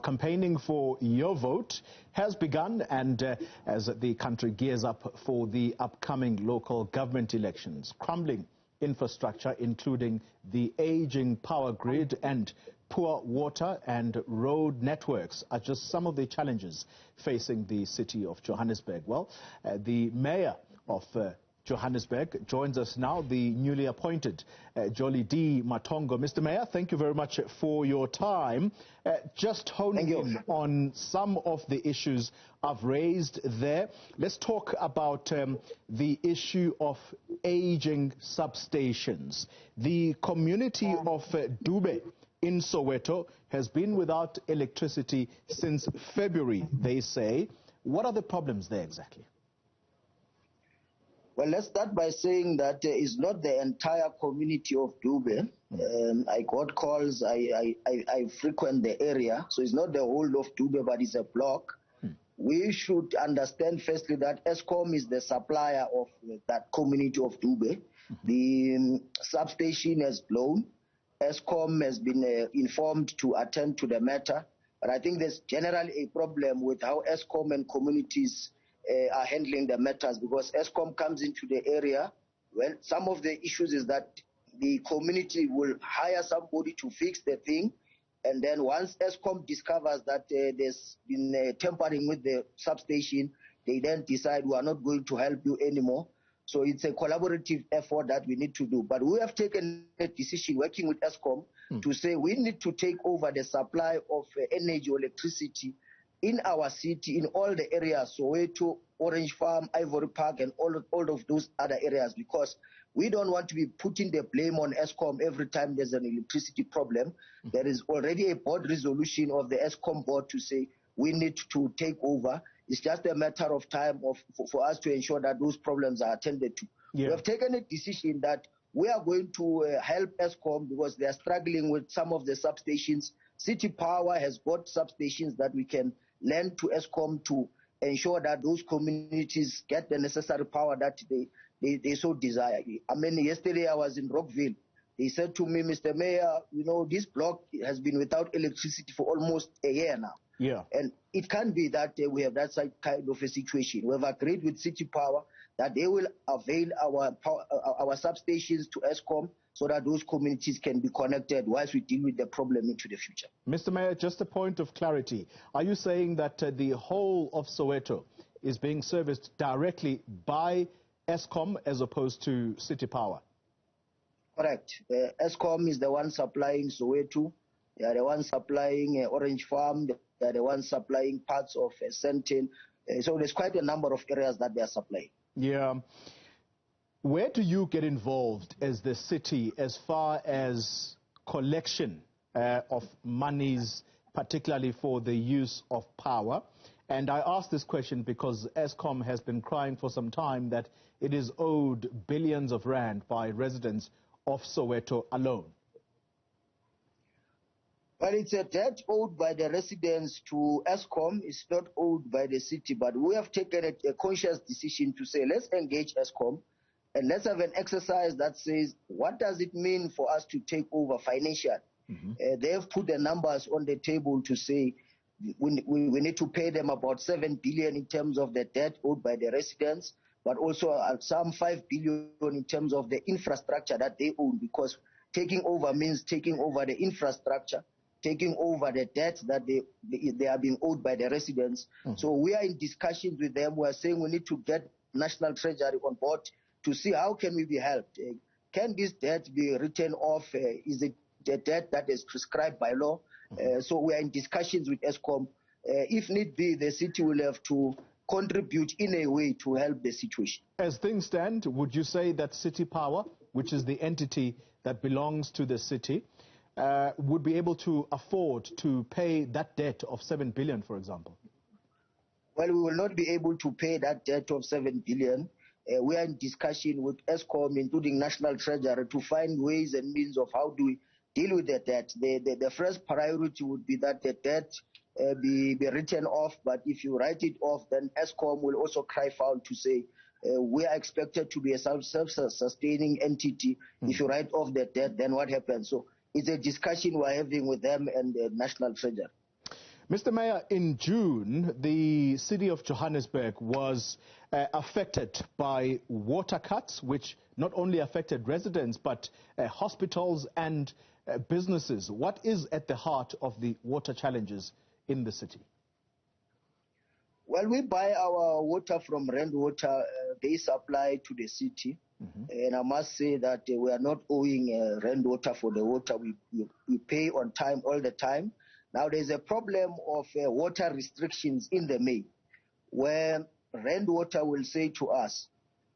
Campaigning for your vote has begun, and as the country gears up for the upcoming local government elections, crumbling infrastructure, including the aging power grid and poor water and road networks, are just some of the challenges facing the city of Johannesburg. Well, the mayor of Johannesburg joins us now, the newly appointed Jolidee Matongo. Mr. Mayor, thank you very much for your time. Just honing in on some of the issues I've raised there. Let's talk about the issue of aging substations. The community of Dube in Soweto has been without electricity since February, they say. What are the problems there exactly? Well, let's start by saying that it's not the entire community of Dube. I got calls, I frequent the area, so it's not the whole of Dube, but it's a block. We should understand firstly that Eskom is the supplier of that community of Dube. The substation has blown. Eskom has been informed to attend to the matter, but I think there's generally a problem with how Eskom and communities are handling the matters, because Eskom comes into the area. Well, some of the issues is that the community will hire somebody to fix the thing, and then once Eskom discovers that there's been tampering with the substation, they then decide we are not going to help you anymore. So it's a collaborative effort that we need to do. But we have taken a decision working with Eskom to say we need to take over the supply of energy or electricity in our city, in all the areas, Soweto, Orange Farm, Ivory Park, and all of those other areas, because we don't want to be putting the blame on Eskom every time there's an electricity problem. There is already a board resolution of the Eskom board to say we need to take over. It's just a matter of time for us to ensure that those problems are attended to. We have taken a decision that we are going to help Eskom because they are struggling with some of the substations. City Power has got substations that we can lend to Eskom to ensure that those communities get the necessary power that they so desire. I mean, yesterday I was in Rockville. They said to me, Mr. Mayor, you know, this block has been without electricity for almost a year now. And it can't be that we have that kind of a situation. We have agreed with City Power that they will avail our substations to Eskom so that those communities can be connected whilst we deal with the problem into the future. Mr. Mayor, just a point of clarity. Are you saying that the whole of Soweto is being serviced directly by Eskom as opposed to City Power? Correct. Eskom is the one supplying Soweto. They are the ones supplying Orange Farm. They are the ones supplying parts of Sandton. So there's quite a number of areas that they are supplying. Yeah. Where do you get involved as the city as far as collection of monies, particularly for the use of power? And I ask this question because Eskom has been crying for some time that it is owed billions of rand by residents of Soweto alone. Well, it's a debt owed by the residents to Eskom. It's not owed by the city, but we have taken a conscious decision to say, let's engage Eskom and let's have an exercise that says, what does it mean for us to take over financially? They have put the numbers on the table to say we need to pay them about 7 billion in terms of the debt owed by the residents, but also some 5 billion in terms of the infrastructure that they own, because taking over means taking over the infrastructure, taking over the debt that they are being owed by the residents. So we are in discussions with them. We are saying we need to get National Treasury on board to see how can we be helped. Can this debt be written off? Is it the debt that is prescribed by law? So we are in discussions with Eskom. If need be, the city will have to contribute in a way to help the situation. As things stand, would you say that City Power, which is the entity that belongs to the city, would be able to afford to pay that debt of 7 billion, for example? Well, we will not be able to pay that debt of 7 billion. We are in discussion with Eskom, including National Treasury, to find ways and means of how do we deal with the debt. The first priority would be that the debt be written off, but if you write it off, then Eskom will also cry foul to say, we are expected to be a self-sustaining entity. If you write off the debt, then what happens? So it's a discussion we're having with them and the National Treasury. Mr. Mayor, in June, the city of Johannesburg was affected by water cuts, which not only affected residents, but hospitals and businesses. What is at the heart of the water challenges in the city? Well, we buy our water from Rainwater. They supply to the city. And I must say that we are not owing Rainwater for the water. We pay on time all the time. Now, there's a problem of water restrictions in the May, where Rainwater will say to us,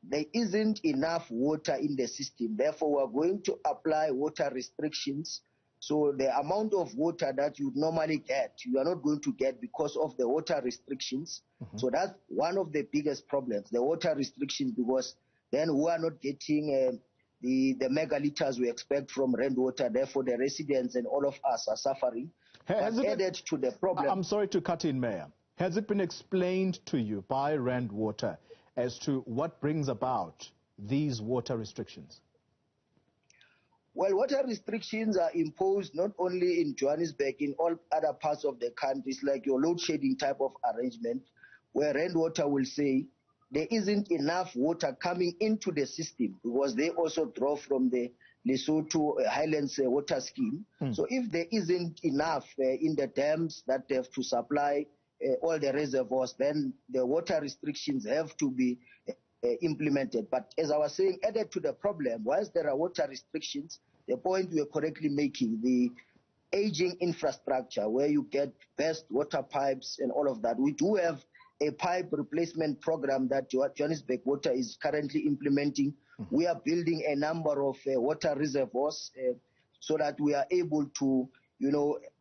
there isn't enough water in the system. Therefore, we're going to apply water restrictions. So the amount of water that you normally get, you are not going to get because of the water restrictions. So that's one of the biggest problems, the water restrictions, because then we are not getting the megaliters we expect from Rainwater. Therefore, the residents and all of us are suffering. Added to the problem. I'm sorry to cut in, Mayor. Has it been explained to you by Rainwater as to what brings about these water restrictions? Well, water restrictions are imposed not only in Johannesburg, in all other parts of the country. It's like your load shedding type of arrangement, where Rainwater will say there isn't enough water coming into the system because they also draw from the Lesotho Highlands water scheme. So if there isn't enough in the dams that they have to supply all the reservoirs, then the water restrictions have to be implemented. But as I was saying, added to the problem, whilst there are water restrictions, the point we are correctly making, the aging infrastructure where you get best water pipes and all of that. We do have a pipe replacement program that Johannesburg Water is currently implementing. We are building a number of water reservoirs so that we are able to,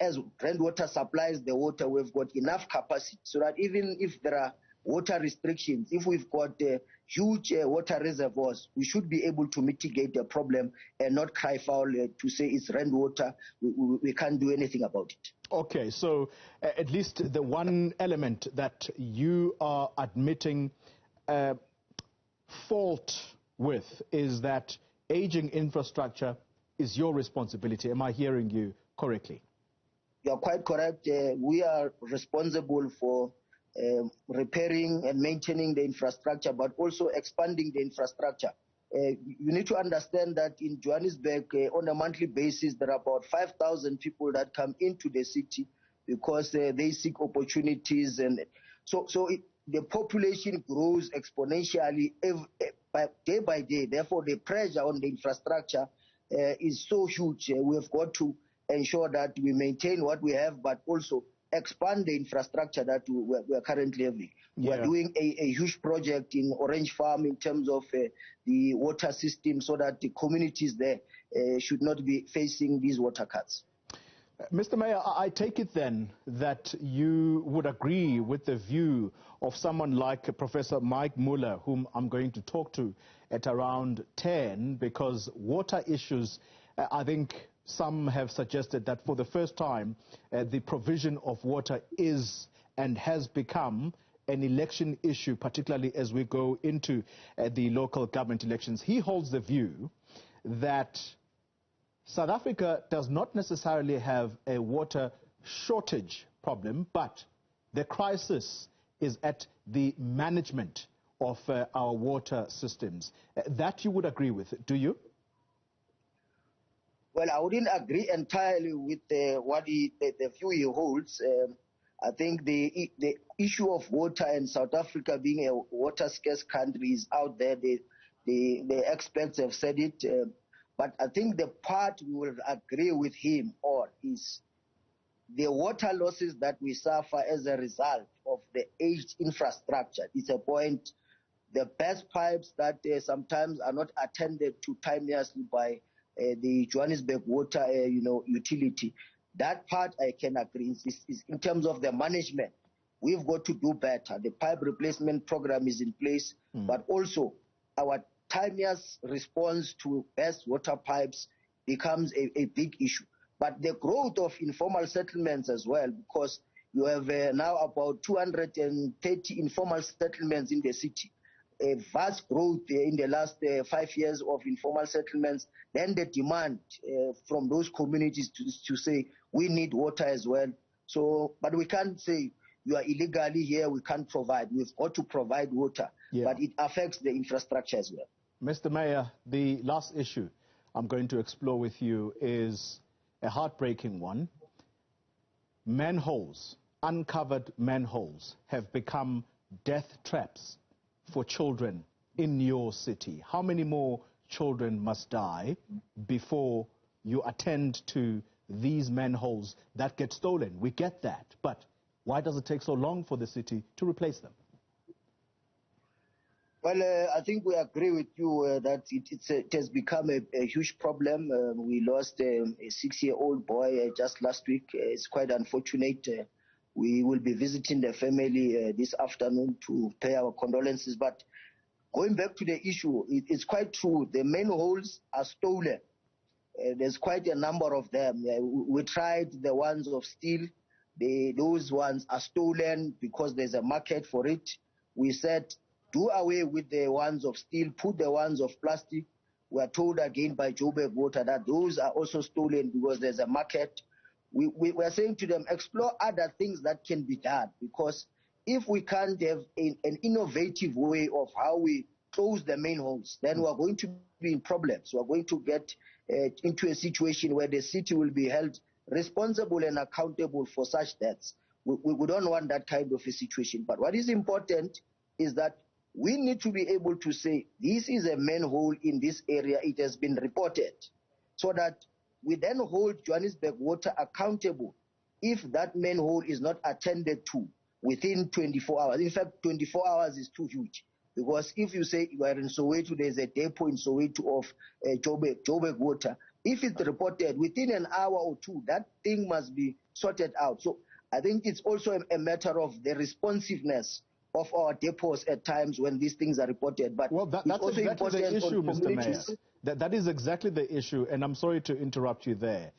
as Rainwater supplies the water, we've got enough capacity so that even if there are water restrictions, if we've got huge water reservoirs, we should be able to mitigate the problem and not cry foul to say it's Rainwater. We can't do anything about it. Okay, so at least the one element that you are admitting fault with is that aging infrastructure is your responsibility. Am I hearing you correctly? You're quite correct. We are responsible for repairing and maintaining the infrastructure, but also expanding the infrastructure. You need to understand that in Johannesburg, on a monthly basis, there are about 5,000 people that come into the city because they seek opportunities. And so the population grows exponentially day by day. Therefore, the pressure on the infrastructure is so huge. We have got to ensure that we maintain what we have, but also expand the infrastructure that we are currently having. Yeah. We are doing a huge project in Orange Farm in terms of the water system so that the communities there should not be facing these water cuts. Mr. Mayor, I take it then that you would agree with the view of someone like Professor Mike Muller, whom I'm going to talk to at around 10, because water issues, I think some have suggested that for the first time, the provision of water is and has become an election issue, particularly as we go into the local government elections. He holds the view that South Africa does not necessarily have a water shortage problem, but the crisis is at the management of our water systems. That you would agree with, do you? Well, I wouldn't agree entirely with the view he holds. I think the issue of water in South Africa being a water scarce country is out there. The experts have said it. But I think the part we will agree with him on is the water losses that we suffer as a result of the aged infrastructure. It's a point. The best pipes that sometimes are not attended to timeously by the Johannesburg water, utility. That part I can agree is in terms of the management. We've got to do better. The pipe replacement program is in place, but also our timeous response to best water pipes becomes a big issue. But the growth of informal settlements as well, because you have now about 230 informal settlements in the city. A vast growth in the last 5 years of informal settlements, then the demand from those communities to say we need water as well. So, but we can't say you are illegally here, we can't provide. We've got to provide water, but it affects the infrastructure as well. Mr. Mayor, the last issue I'm going to explore with you is a heartbreaking one. Manholes, uncovered manholes, have become death traps for children in your city. How many more children must die before you attend to these manholes that get stolen? We get that, but why does it take so long for the city to replace them? Well, I think we agree with you that it has become a huge problem. We lost a 6-year-old boy just last week. It's quite unfortunate. We will be visiting the family this afternoon to pay our condolences. But going back to the issue, it's quite true. The manholes are stolen. There's quite a number of them. We tried the ones of steel. Those ones are stolen because there's a market for it. We said, do away with the ones of steel, put the ones of plastic. We are told again by Joburg Water that those are also stolen because there's a market. We are saying to them, explore other things that can be done, because if we can't have an innovative way of how we close the manholes, then we are going to be in problems. We are going to get into a situation where the city will be held responsible and accountable for such deaths. We don't want that kind of a situation. But what is important is that we need to be able to say, this is a manhole in this area, it has been reported, so that we then hold Johannesburg Water accountable if that manhole is not attended to within 24 hours. In fact, 24 hours is too huge, because if you say you are in Soweto, there's a depot in Soweto of Joburg Water. If it's reported within an hour or two, that thing must be sorted out. So I think it's also a matter of the responsiveness of our depots at times when these things are reported. But that's also exactly the issue, Mr. Mayor. That is exactly the issue, and I'm sorry to interrupt you there.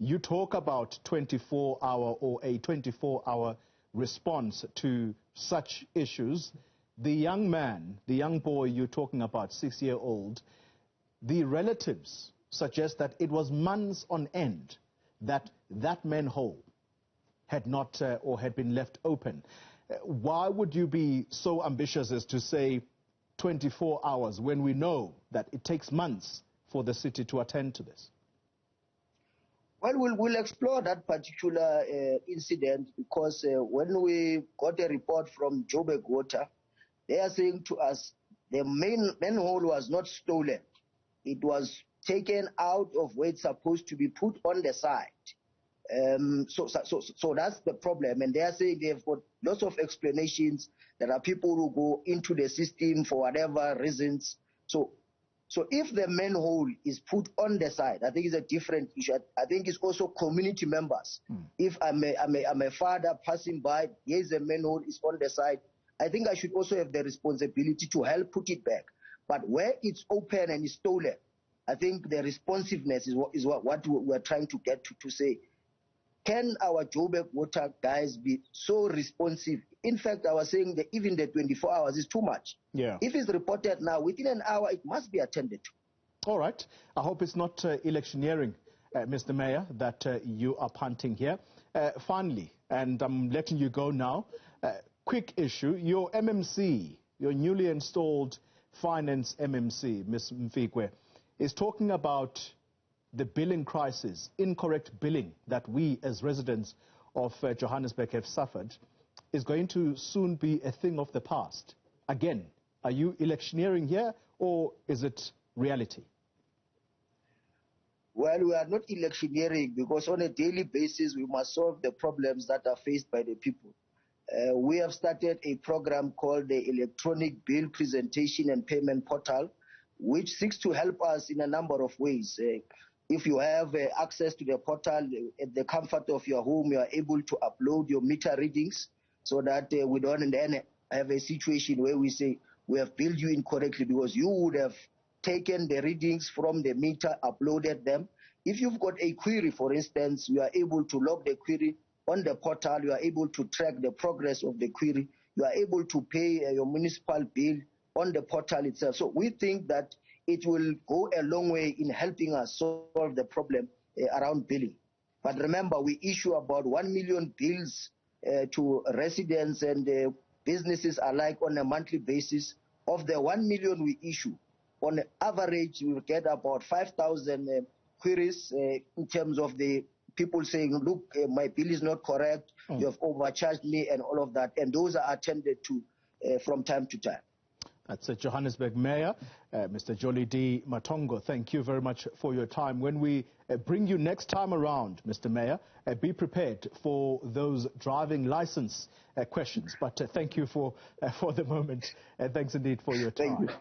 You talk about 24-hour or a 24-hour response to such issues. The young man, the young boy you're talking about, 6-year-old, the relatives suggest that it was months on end that manhole had not or had been left open. Why would you be so ambitious as to say 24 hours when we know that it takes months for the city to attend to this? Well, we'll explore that particular incident, because when we got a report from Joburg Water, they are saying to us the manhole was not stolen. It was taken out of where it's supposed to be put on the side. So that's the problem, and they are saying they've got lots of explanations. There are people who go into the system for whatever reasons. So if the manhole is put on the side, I think it's a different issue. I think it's also community members. If I'm a father passing by, here's a manhole, is on the side, I think I should also have the responsibility to help put it back. But where it's open and it's stolen, I think the responsiveness is what we're trying to get to say, can our Joburg Water guys be so responsive? In fact, I was saying that even the 24 hours is too much. Yeah. If it's reported now, within an hour, it must be attended to. All right. I hope it's not electioneering, Mr. Mayor, that you are punting here. Finally, and I'm letting you go now, quick issue, your MMC, your newly installed finance MMC, Ms. Mfikwe, is talking about the billing crisis, incorrect billing that we as residents of Johannesburg have suffered, is going to soon be a thing of the past. Again, are you electioneering here, or is it reality? Well, we are not electioneering, because on a daily basis we must solve the problems that are faced by the people. We have started a program called the Electronic Bill Presentation and Payment Portal, which seeks to help us in a number of ways. If you have access to the portal at the comfort of your home, you are able to upload your meter readings, so that we don't then have a situation where we say we have billed you incorrectly, because you would have taken the readings from the meter, uploaded them. If you've got a query, for instance, you are able to log the query on the portal. You are able to track the progress of the query. You are able to pay your municipal bill on the portal itself. So we think that it will go a long way in helping us solve the problem around billing. But remember, we issue about 1 million bills to residents and businesses alike on a monthly basis. Of the 1 million we issue, on average, we get about 5,000 queries in terms of the people saying, look, my bill is not correct, you have overcharged me, and all of that. And those are attended to from time to time. That's Johannesburg Mayor, Mr. Jolidee Matongo. Thank you very much for your time. When we bring you next time around, Mr. Mayor, be prepared for those driving license questions. But thank you for the moment. Thanks indeed for your time. Thank you.